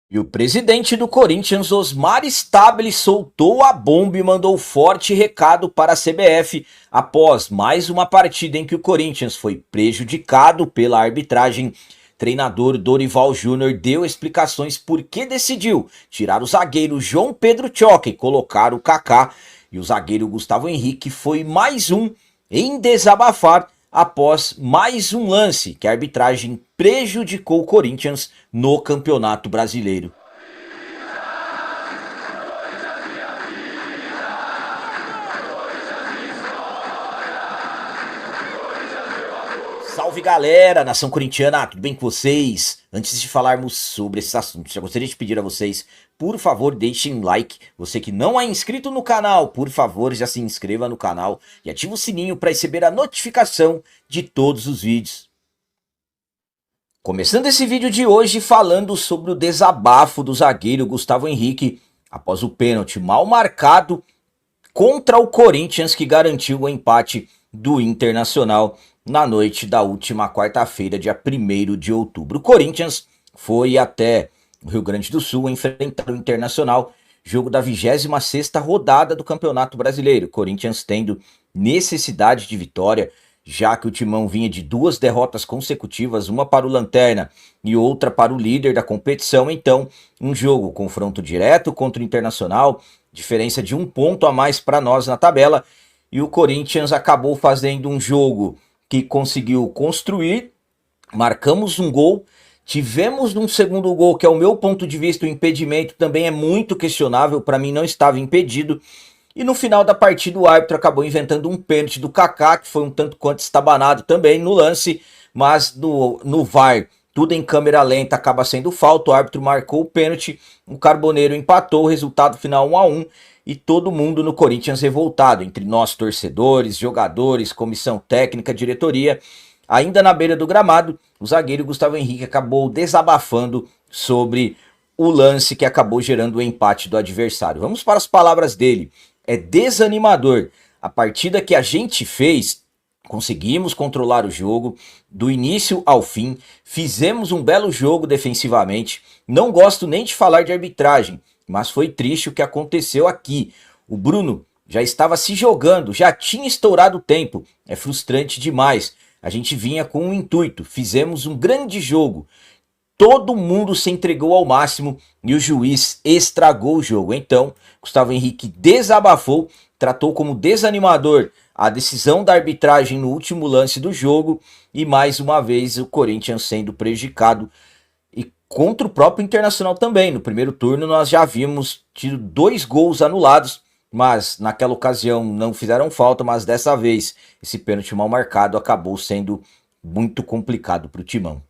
E o presidente do Corinthians, Osmar Stabile, soltou a bomba e mandou forte recado para a CBF após mais uma partida em que o Corinthians foi prejudicado pela arbitragem. Treinador Dorival Júnior deu explicações por que decidiu tirar o zagueiro João Pedro Tchoca e colocar o Kaká. E o zagueiro Gustavo Henrique foi mais um em desabafar após mais um lance que a arbitragem prejudicou o Corinthians no Campeonato Brasileiro. Salve galera, nação corintiana, tudo bem com vocês? Antes de falarmos sobre esses assuntos, já gostaria de pedir a vocês, por favor, deixem um like. Você que não é inscrito no canal, por favor, já se inscreva no canal e ative o sininho para receber a notificação de todos os vídeos. Começando esse vídeo de hoje falando sobre o desabafo do zagueiro Gustavo Henrique após o pênalti mal marcado contra o Corinthians que garantiu o empate do Internacional na noite da última quarta-feira, dia 1º de outubro. O Corinthians foi até o Rio Grande do Sul enfrentar o Internacional, jogo da 26ª rodada do Campeonato Brasileiro. O Corinthians tendo necessidade de vitória, já que o Timão vinha de 2 derrotas consecutivas, uma para o Lanterna e outra para o líder da competição. Então, um jogo, confronto direto contra o Internacional, diferença de 1 ponto a mais para nós na tabela, e o Corinthians acabou fazendo um jogo que conseguiu construir, marcamos um gol, tivemos um segundo gol que, ao meu ponto de vista, o impedimento também é muito questionável, para mim não estava impedido, e no final da partida o árbitro acabou inventando um pênalti do Kaká, que foi um tanto quanto estabanado também no lance, mas no VAR, tudo em câmera lenta, acaba sendo falta, o árbitro marcou o pênalti, o Carboneiro empatou, o resultado final 1-1, e todo mundo no Corinthians revoltado, entre nós torcedores, jogadores, comissão técnica, diretoria. Ainda na beira do gramado, o zagueiro Gustavo Henrique acabou desabafando sobre o lance que acabou gerando o empate do adversário. Vamos para as palavras dele. É desanimador. A partida que a gente fez, conseguimos controlar o jogo do início ao fim, fizemos um belo jogo defensivamente. Não gosto nem de falar de arbitragem, mas foi triste o que aconteceu aqui. O Bruno já estava se jogando, já tinha estourado o tempo. É frustrante demais. A gente vinha com um intuito, fizemos um grande jogo. Todo mundo se entregou ao máximo e o juiz estragou o jogo. Então, Gustavo Henrique desabafou, tratou como desanimador a decisão da arbitragem no último lance do jogo e mais uma vez o Corinthians sendo prejudicado. E contra o próprio Internacional também. No primeiro turno nós já havíamos tido 2 gols anulados, mas naquela ocasião não fizeram falta, mas dessa vez esse pênalti mal marcado acabou sendo muito complicado para o Timão.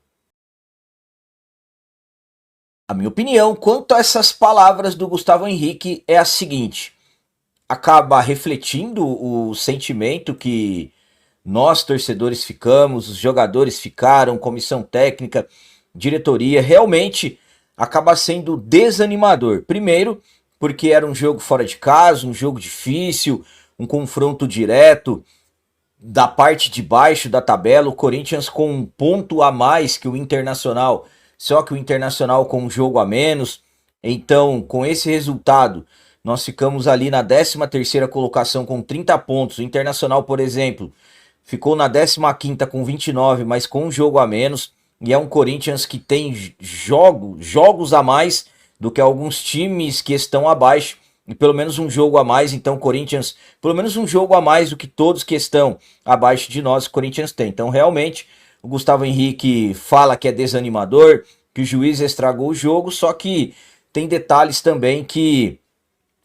A minha opinião quanto a essas palavras do Gustavo Henrique é a seguinte: acaba refletindo o sentimento que nós torcedores ficamos, os jogadores ficaram, comissão técnica, diretoria, realmente acaba sendo desanimador. Primeiro, porque era um jogo fora de casa, um jogo difícil, um confronto direto da parte de baixo da tabela, o Corinthians com 1 ponto a mais que o Internacional, só que o Internacional com um jogo a menos. Então, com esse resultado, nós ficamos ali na 13ª colocação com 30 pontos. O Internacional, por exemplo, ficou na 15ª com 29, mas com um jogo a menos. E é um Corinthians que tem jogos a mais do que alguns times que estão abaixo. E pelo menos um jogo a mais, então Corinthians, pelo menos um jogo a mais do que todos que estão abaixo de nós, o Corinthians tem. Então realmente o Gustavo Henrique fala que é desanimador, que o juiz estragou o jogo, só que tem detalhes também que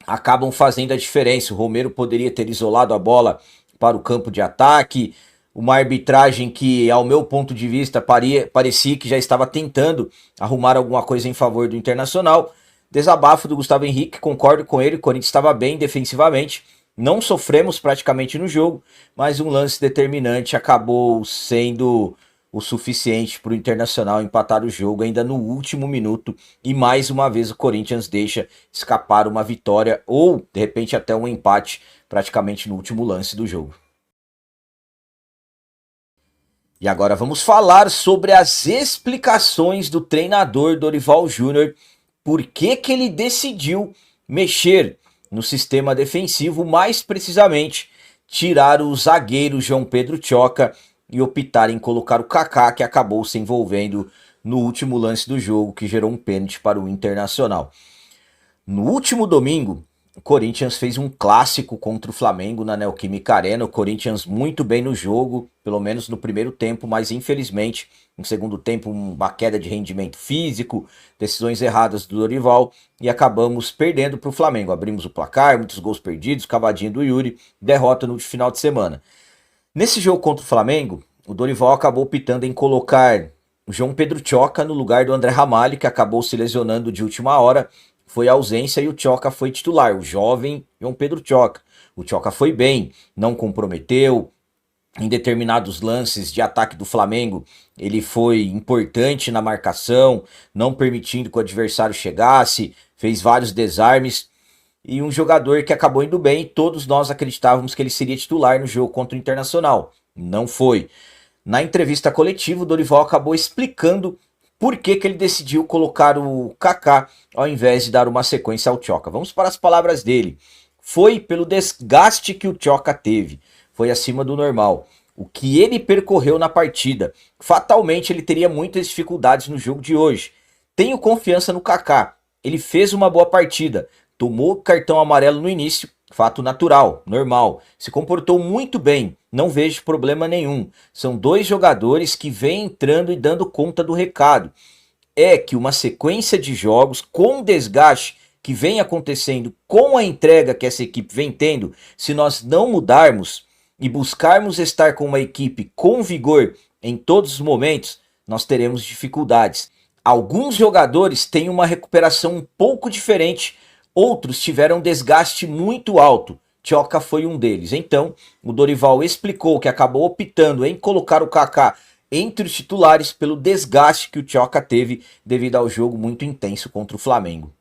acabam fazendo a diferença. O Romero poderia ter isolado a bola para o campo de ataque, uma arbitragem que, ao meu ponto de vista, parecia que já estava tentando arrumar alguma coisa em favor do Internacional. Desabafo do Gustavo Henrique, concordo com ele, o Corinthians estava bem defensivamente, não sofremos praticamente no jogo, mas um lance determinante acabou sendo o suficiente para o Internacional empatar o jogo ainda no último minuto, e mais uma vez o Corinthians deixa escapar uma vitória ou de repente até um empate praticamente no último lance do jogo. E agora vamos falar sobre as explicações do treinador Dorival Júnior por que que ele decidiu mexer no sistema defensivo, mais precisamente tirar o zagueiro João Pedro Tchoca e optar em colocar o Kaká, que acabou se envolvendo no último lance do jogo, que gerou um pênalti para o Internacional. No último domingo, o Corinthians fez um clássico contra o Flamengo na Neoquímica Arena. O Corinthians muito bem no jogo, pelo menos no primeiro tempo, mas infelizmente no segundo tempo uma queda de rendimento físico, decisões erradas do Dorival e acabamos perdendo para o Flamengo. Abrimos o placar, muitos gols perdidos, cavadinha do Yuri, derrota no final de semana. Nesse jogo contra o Flamengo, o Dorival acabou optando em colocar o João Pedro Tchoca no lugar do André Ramalho, que acabou se lesionando de última hora. Foi a ausência e o Tchoca foi titular, o jovem João Pedro Tchoca. O Tchoca foi bem, não comprometeu. Em determinados lances de ataque do Flamengo, ele foi importante na marcação, não permitindo que o adversário chegasse, fez vários desarmes. E um jogador que acabou indo bem, todos nós acreditávamos que ele seria titular no jogo contra o Internacional. Não foi. Na entrevista coletiva, o Dorival acabou explicando por que que ele decidiu colocar o Kaká ao invés de dar uma sequência ao Tchoca. Vamos para as palavras dele. Foi pelo desgaste que o Tchoca teve. Foi acima do normal. O que ele percorreu na partida. Fatalmente ele teria muitas dificuldades no jogo de hoje. Tenho confiança no Kaká. Ele fez uma boa partida. Tomou cartão amarelo no início. Fato natural, normal. Se comportou muito bem. Não vejo problema nenhum. São dois jogadores que vêm entrando e dando conta do recado. É que uma sequência de jogos com desgaste que vem acontecendo, com a entrega que essa equipe vem tendo, se nós não mudarmos e buscarmos estar com uma equipe com vigor em todos os momentos, nós teremos dificuldades. Alguns jogadores têm uma recuperação um pouco diferente, outros tiveram um desgaste muito alto. Tchoca foi um deles. Então, o Dorival explicou que acabou optando em colocar o Kaká entre os titulares pelo desgaste que o Tchoca teve devido ao jogo muito intenso contra o Flamengo.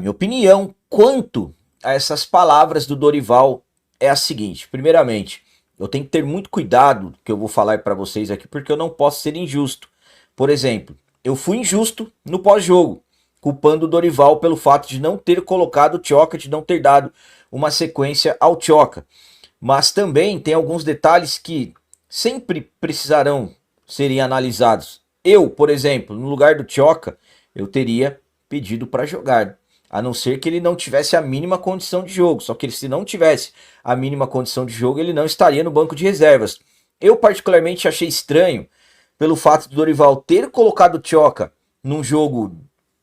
Minha opinião quanto a essas palavras do Dorival é a seguinte: primeiramente, eu tenho que ter muito cuidado do que eu vou falar para vocês aqui, porque eu não posso ser injusto. Por exemplo, eu fui injusto no pós-jogo, culpando o Dorival pelo fato de não ter colocado o Tchoca, de não ter dado uma sequência ao Tchoca. Mas também tem alguns detalhes que sempre precisarão serem analisados. Eu, por exemplo, no lugar do Tchoca, eu teria pedido para jogar, a não ser que ele não tivesse a mínima condição de jogo. Só que se não tivesse a mínima condição de jogo, ele não estaria no banco de reservas. Eu particularmente achei estranho pelo fato do Dorival ter colocado o Tchoca num jogo,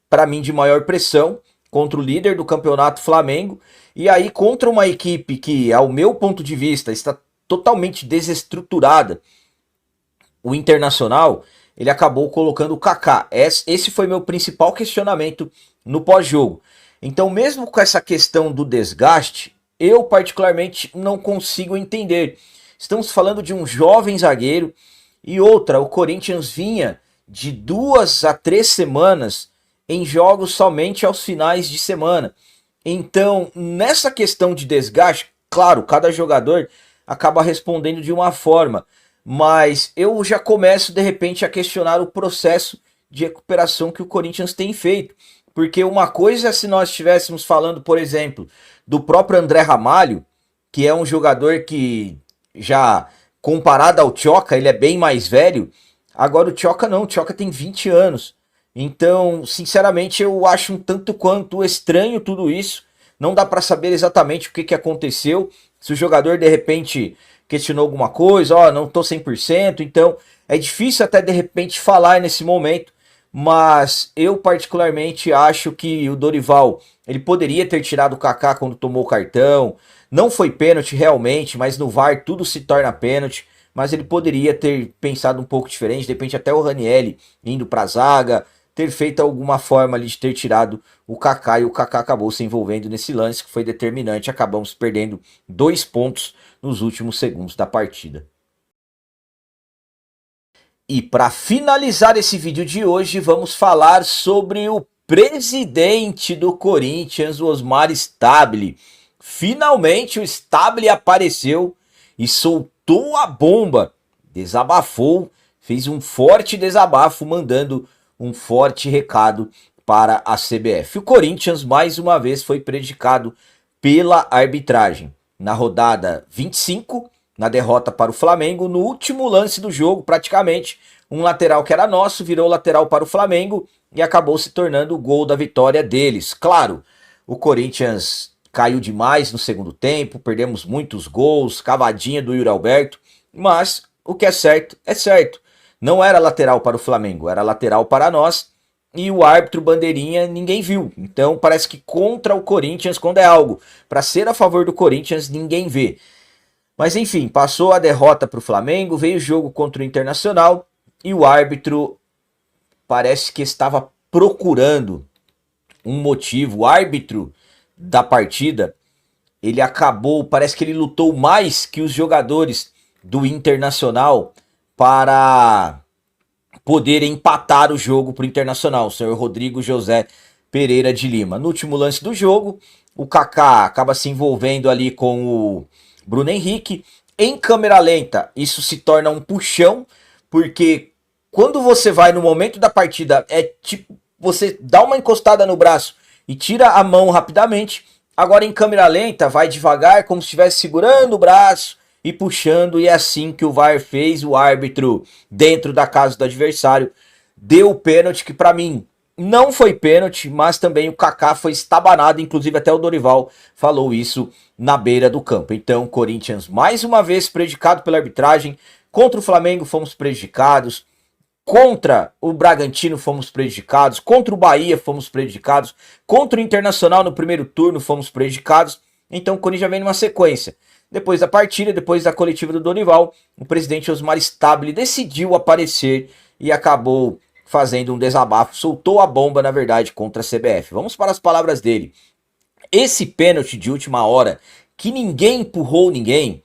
para mim, de maior pressão, contra o líder do campeonato Flamengo, e aí contra uma equipe que, ao meu ponto de vista, está totalmente desestruturada, o Internacional, ele acabou colocando o Kaká. Esse foi meu principal questionamento no pós-jogo. Então, mesmo com essa questão do desgaste, eu particularmente não consigo entender. Estamos falando de um jovem zagueiro e outra, o Corinthians vinha de 2 a 3 semanas em jogos somente aos finais de semana. Então, nessa questão de desgaste, claro, cada jogador acaba respondendo de uma forma, mas eu já começo de repente a questionar o processo de recuperação que o Corinthians tem feito. Porque uma coisa é se nós estivéssemos falando, por exemplo, do próprio André Ramalho, que é um jogador que já, comparado ao Tchoca, ele é bem mais velho. Agora o Tchoca não, o Tchoca tem 20 anos. Então, sinceramente, eu acho um tanto quanto estranho tudo isso. Não dá para saber exatamente o que, que aconteceu. Se o jogador, de repente, questionou alguma coisa, ó, não tô 100%. Então, é difícil até, de repente, falar nesse momento. Mas eu particularmente acho que o Dorival, ele poderia ter tirado o Kaká quando tomou o cartão. Não foi pênalti realmente, mas no VAR tudo se torna pênalti. Mas ele poderia ter pensado um pouco diferente, de repente até o Ranieri indo para a zaga, ter feito alguma forma ali de ter tirado o Kaká, e o Kaká acabou se envolvendo nesse lance que foi determinante. Acabamos perdendo 2 pontos nos últimos segundos da partida. E para finalizar esse vídeo de hoje, vamos falar sobre o presidente do Corinthians, o Osmar Stabile. Finalmente o Stabile apareceu e soltou a bomba, desabafou, fez um forte desabafo, mandando um forte recado para a CBF. O Corinthians mais uma vez foi prejudicado pela arbitragem. Na rodada 25, na derrota para o Flamengo, no último lance do jogo, praticamente, um lateral que era nosso virou lateral para o Flamengo e acabou se tornando o gol da vitória deles. Claro, o Corinthians caiu demais no segundo tempo, perdemos muitos gols, cavadinha do Yuri Alberto, mas o que é certo é certo. Não era lateral para o Flamengo, era lateral para nós. E o árbitro bandeirinha ninguém viu. Então parece que contra o Corinthians, quando é algo para ser a favor do Corinthians, ninguém vê. Mas enfim, passou a derrota para o Flamengo, veio o jogo contra o Internacional e o árbitro parece que estava procurando um motivo. O árbitro da partida, ele acabou, parece que ele lutou mais que os jogadores do Internacional para poder empatar o jogo para o Internacional, o senhor Rodrigo José Pereira de Lima. No último lance do jogo, o Kaká acaba se envolvendo ali com o Bruno Henrique. Em câmera lenta, isso se torna um puxão, porque quando você vai no momento da partida, é tipo, você dá uma encostada no braço e tira a mão rapidamente. Agora em câmera lenta, vai devagar, como se estivesse segurando o braço e puxando, e é assim que o VAR fez. O árbitro, dentro da casa do adversário, deu o pênalti, que para mim não foi pênalti, mas também o Kaká foi estabanado, inclusive até o Dorival falou isso na beira do campo. Então, Corinthians mais uma vez prejudicado pela arbitragem, contra o Flamengo fomos prejudicados, contra o Bragantino fomos prejudicados, contra o Bahia fomos prejudicados, contra o Internacional no primeiro turno fomos prejudicados. Então o Corinthians já vem numa sequência. Depois da partida, depois da coletiva do Dorival, o presidente Osmar Stabile decidiu aparecer e acabou fazendo um desabafo, soltou a bomba, na verdade, contra a CBF. Vamos para as palavras dele. Esse pênalti de última hora, que ninguém empurrou ninguém,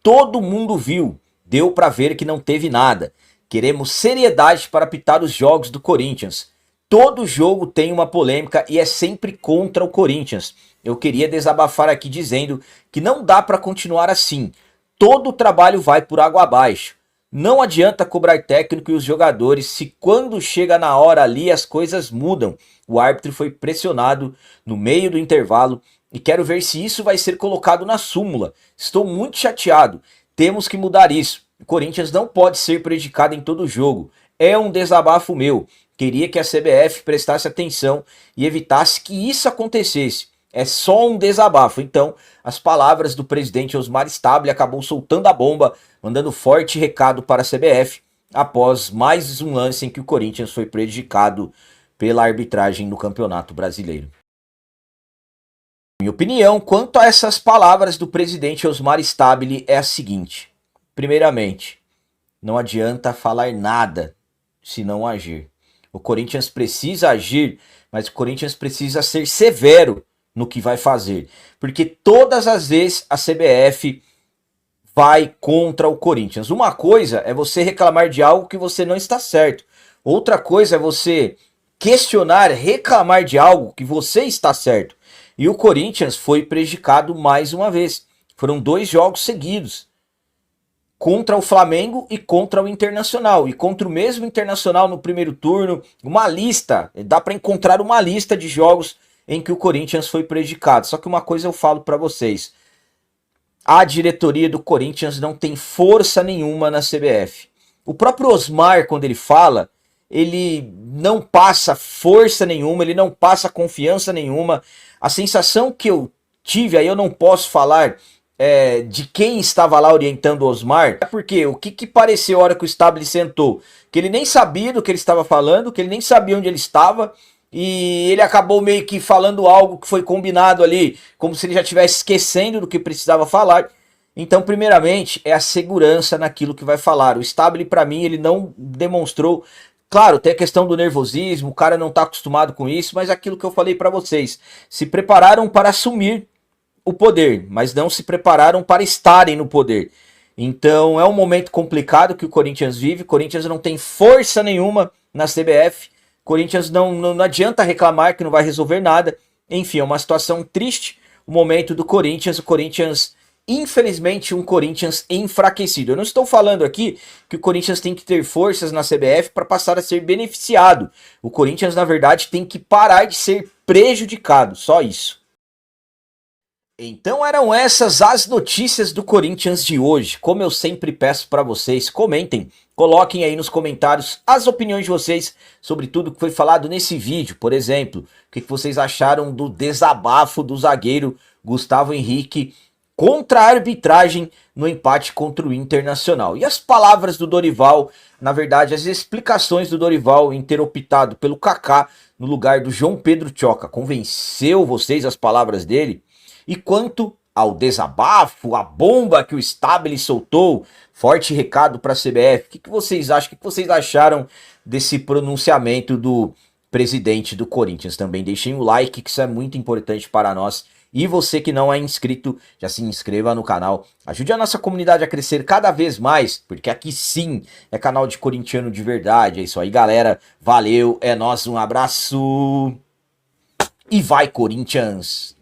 todo mundo viu, deu para ver que não teve nada. Queremos seriedade para apitar os jogos do Corinthians. Todo jogo tem uma polêmica e é sempre contra o Corinthians. Eu queria desabafar aqui dizendo que não dá para continuar assim. Todo o trabalho vai por água abaixo. Não adianta cobrar técnico e os jogadores se quando chega na hora ali as coisas mudam. O árbitro foi pressionado no meio do intervalo e quero ver se isso vai ser colocado na súmula. Estou muito chateado. Temos que mudar isso. O Corinthians não pode ser prejudicado em todo jogo. É um desabafo meu. Queria que a CBF prestasse atenção e evitasse que isso acontecesse. É só um desabafo. Então, as palavras do presidente Osmar Stabile acabou soltando a bomba, mandando forte recado para a CBF, após mais um lance em que o Corinthians foi prejudicado pela arbitragem no Campeonato Brasileiro. Minha opinião quanto a essas palavras do presidente Osmar Stabile é a seguinte. Primeiramente, não adianta falar nada se não agir. O Corinthians precisa agir, mas o Corinthians precisa ser severo no que vai fazer. Porque todas as vezes a CBF vai contra o Corinthians. Uma coisa é você reclamar de algo que você não está certo. Outra coisa é você questionar, reclamar de algo que você está certo. E o Corinthians foi prejudicado mais uma vez. Foram 2 jogos seguidos. Contra o Flamengo e contra o Internacional. E contra o mesmo Internacional no primeiro turno. Uma lista, dá para encontrar uma lista de jogos em que o Corinthians foi prejudicado. Só que uma coisa eu falo para vocês. A diretoria do Corinthians não tem força nenhuma na CBF. O próprio Osmar, quando ele fala, ele não passa força nenhuma, ele não passa confiança nenhuma. A sensação que eu tive, aí eu não posso falar de quem estava lá orientando o Osmar, porque o que pareceu a hora que o Stabile sentou? Que ele nem sabia do que ele estava falando, que ele nem sabia onde ele estava, e ele acabou meio que falando algo que foi combinado ali, como se ele já estivesse esquecendo do que precisava falar. Então, primeiramente, é a segurança naquilo que vai falar. O Stabile, para mim, ele não demonstrou. Claro, tem a questão do nervosismo, o cara não está acostumado com isso, mas aquilo que eu falei para vocês, se prepararam para assumir o poder, mas não se prepararam para estarem no poder. Então é um momento complicado que o Corinthians vive. O Corinthians não tem força nenhuma na CBF. O Corinthians não adianta reclamar que não vai resolver nada. Enfim, é uma situação triste. O momento do Corinthians. O Corinthians infelizmente, um Corinthians enfraquecido. Eu não estou falando aqui que o Corinthians tem que ter forças na CBF para passar a ser beneficiado. O Corinthians, na verdade, tem que parar de ser prejudicado, só isso. Então eram essas as notícias do Corinthians de hoje. Como eu sempre peço para vocês, comentem, coloquem aí nos comentários as opiniões de vocês sobre tudo que foi falado nesse vídeo. Por exemplo, o que vocês acharam do desabafo do zagueiro Gustavo Henrique contra a arbitragem no empate contra o Internacional. E as palavras do Dorival, na verdade, as explicações do Dorival em ter optado pelo Kaká no lugar do João Pedro Tchoca. Convenceu vocês as palavras dele? E quanto ao desabafo, a bomba que o Stabile soltou, forte recado para a CBF, o que vocês acham? O que vocês acharam desse pronunciamento do presidente do Corinthians? Também deixem o like, que isso é muito importante para nós. E você que não é inscrito, já se inscreva no canal. Ajude a nossa comunidade a crescer cada vez mais, porque aqui sim é canal de corintiano de verdade. É isso aí, galera. Valeu, é nóis, um abraço. E vai, Corinthians!